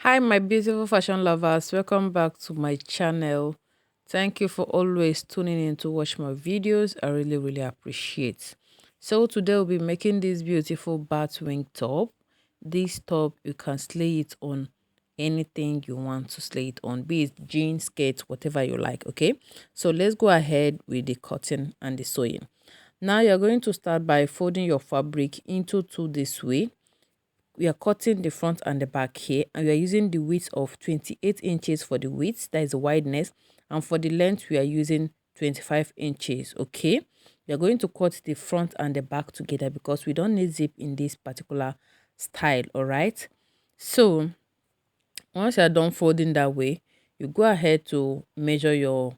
Hi, my beautiful fashion lovers. Welcome back to my channel. Thank you for always tuning in to watch my videos. I really appreciate. So today we'll be making this beautiful Batwing top. This top, you can slay it on anything you want to slay it on, be it jeans, skirts, whatever you like. Okay, so let's go ahead with the cutting and the sewing. Now you're going to start by folding your fabric into two this way. We are cutting the front and the back here, and we are using the width of 28 inches for the width, that is the wideness, and for the length we are using 25 inches. Okay, we are going to cut the front and the back together because we don't need zip in this particular style. All right, so once you are done folding that way, you go ahead to measure your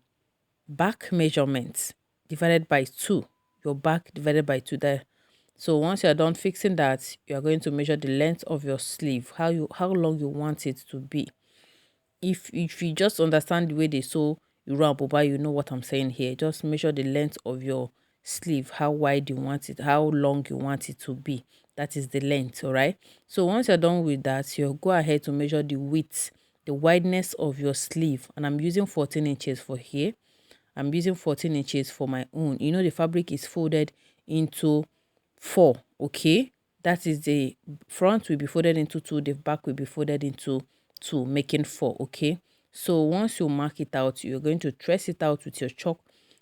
back measurements divided by 2, your back divided by 2 there. So once you're done fixing that, you are going to measure the length of your sleeve, how long you want it to be. If you just understand the way they sew Yoruba Boba, you know what I'm saying here. Just measure the length of your sleeve, how wide you want it, how long you want it to be. That is the length, all right? So once you're done with that, you'll go ahead to measure the width, the wideness of your sleeve. And I'm using 14 inches for here. I'm using 14 inches for my own. You know, the fabric is folded into 4, okay? That is the front will be folded into 2, the back will be folded into 2, making 4, okay? So once you mark it out, you're going to trace it out with your chalk,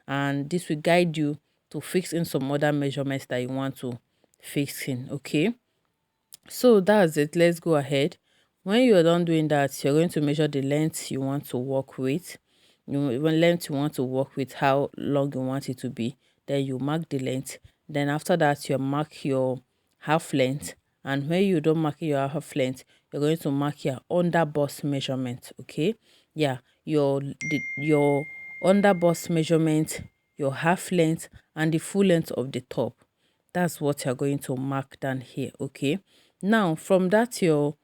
and this will guide you to fix in some other measurements that you want to fix in, okay? So that's it. Let's go ahead. When you're done doing that, you're going to measure the length you want to work with. When length you want to work with, how long you want it to be. Then you mark the length. Then after that, you mark your half length. And when you don't mark your half length, you're going to mark your under bust measurement. Okay, yeah, your under bust measurement, your half length, and the full length of the top. That's what you're going to mark down here. Okay, now from that your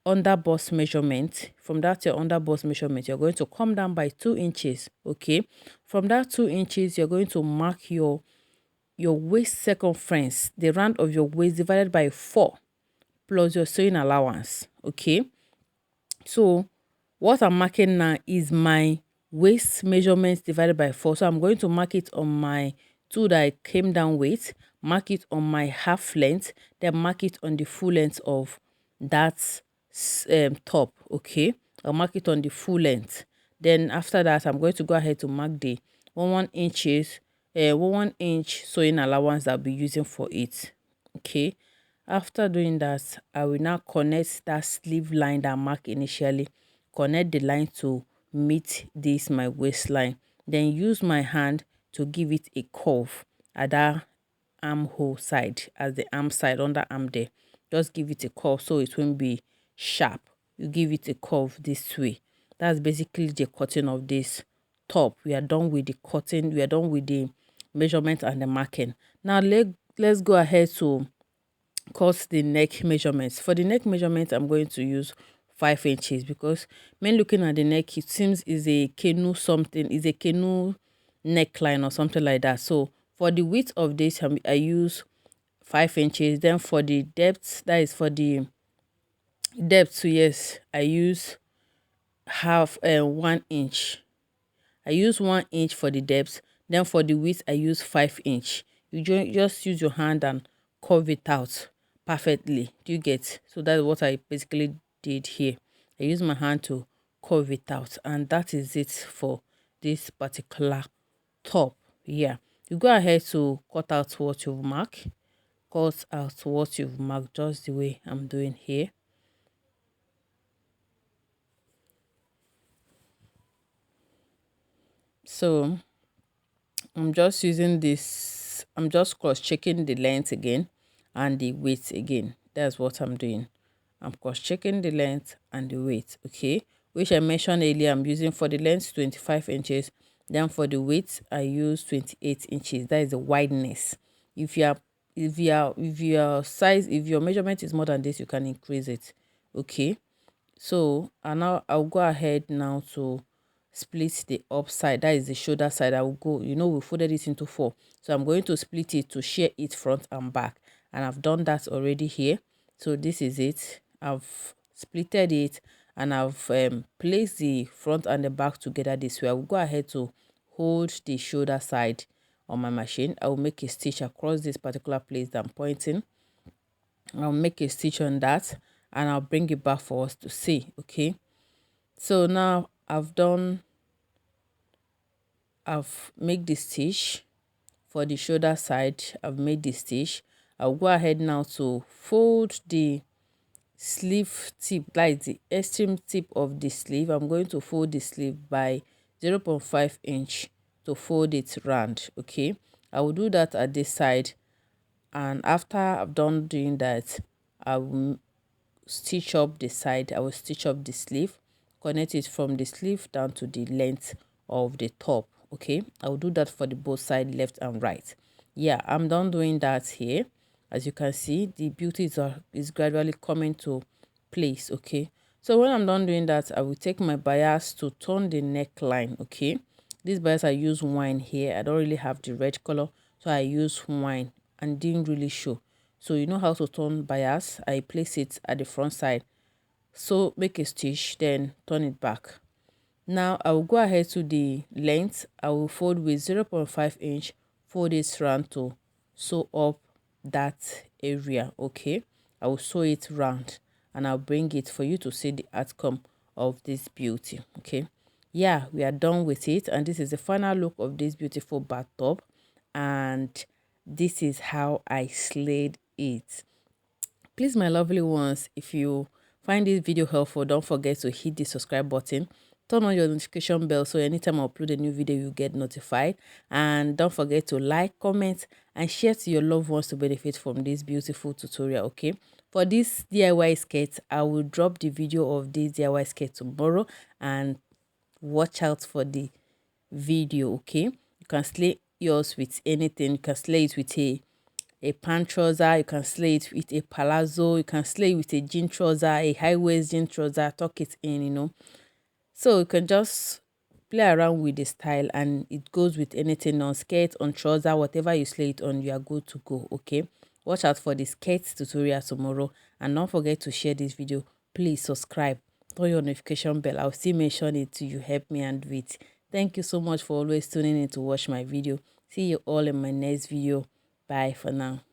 under bust measurement, you're going to come down by 2 inches. Okay, from that 2 inches, you're going to mark your waist circumference, the round of your waist divided by 4 plus your sewing allowance. Okay, so what I'm marking now is my waist measurements divided by 4. So I'm going to mark it on my tool that I came down with, mark it on my half length, then mark it on the full length of that top. Okay, I'll mark it on the full length. Then after that, I'm going to go ahead to mark the 1 inch sewing allowance that I'll be using for it. Okay, after doing that, I will now connect that sleeve line that I marked initially, connect the line to meet this my waistline, then use my hand to give it a curve at that armhole side, as the arm side, under arm there. Just give it a curve so it won't be sharp. You give it a curve this way. That's basically the cutting of this top. We are done with the cutting, we are done with the measurement and the marking. Now let's go ahead to cut the neck measurements. For the neck measurement, I'm going to use 5 inches because when looking at the neck, it seems is a canoe something, is a canoe neckline or something like that. So for the width of this, I use 5 inches. Then for the depth, that is for the depth, so yes, I use 1 inch. I use 1 inch for the depth. Then for the width, I use 5 inch. You just use your hand and curve it out perfectly. Do you get? So that's what I basically did here. I use my hand to curve it out, and that is it for this particular top. Yeah, you go ahead to cut out what you've marked. Cut out what you've marked just the way I'm doing here. So I'm just using this, I'm just cross checking the length again and the weight again. That's what I'm doing. I'm cross checking the length and the weight, okay, which I mentioned earlier. I'm using for the length 25 inches, then for the weight I use 28 inches. That is the wideness. If your measurement is more than this, you can increase it. Okay, so and now I'll go ahead now to split the upside, that is the shoulder side. I will go, we folded it into 4, so I'm going to split it to share it front and back, and I've done that already here. So this is it. I've splitted it, and I've placed the front and the back together this way. I will go ahead to hold the shoulder side on my machine. I will make a stitch across this particular place that I'm pointing. I'll make a stitch on that and I'll bring it back for us to see. Okay, so now I've made the stitch for the shoulder side. I've made the stitch. I'll go ahead now to fold the sleeve tip, like the extreme tip of the sleeve. I'm going to fold the sleeve by 0.5 inch to fold it round. Okay, I will do that at this side, and after I've done doing that, I will stitch up the side. I will stitch up the sleeve, connect it from the sleeve down to the length of the top. Okay, I will do that for the both side, left and right. Yeah, I'm done doing that here. As you can see, the beauty is gradually coming to place. Okay, so when I'm done doing that, I will take my bias to turn the neckline. Okay, this bias I use wine here. I don't really have the red color, so I use wine and didn't really show. So you know how to turn bias. I place it at the front side, so make a stitch, then turn it back. Now I will go ahead to the length. I will fold with 0.5 inch, fold it round to sew up that area. Okay, I will sew it round and I'll bring it for you to see the outcome of this beauty. Okay, yeah, we are done with it, and this is the final look of this beautiful bath top, and this is how I slayed it. Please, my lovely ones, if you find this video helpful, don't forget to hit the subscribe button, turn on your notification bell so anytime I upload a new video you get notified, and don't forget to like, comment and share to your loved ones to benefit from this beautiful tutorial. Okay, for this DIY skirt, I will drop the video of this DIY skirt tomorrow, and watch out for the video. Okay, you can slay yours with anything. You can slay it with a pant trouser, you can slay it with a palazzo, you can slay it with a jean trouser, a high waist jean trouser, tuck it in, so you can just play around with the style, and it goes with anything, on skirt, on trouser, whatever you slay it on, you are good to go. Okay, watch out for the skirt tutorial tomorrow, and don't forget to share this video. Please subscribe, turn your notification bell. I'll still mention it to you. Help me and do it. Thank you so much for always tuning in to watch my video. See you all in my next video. Bye for now.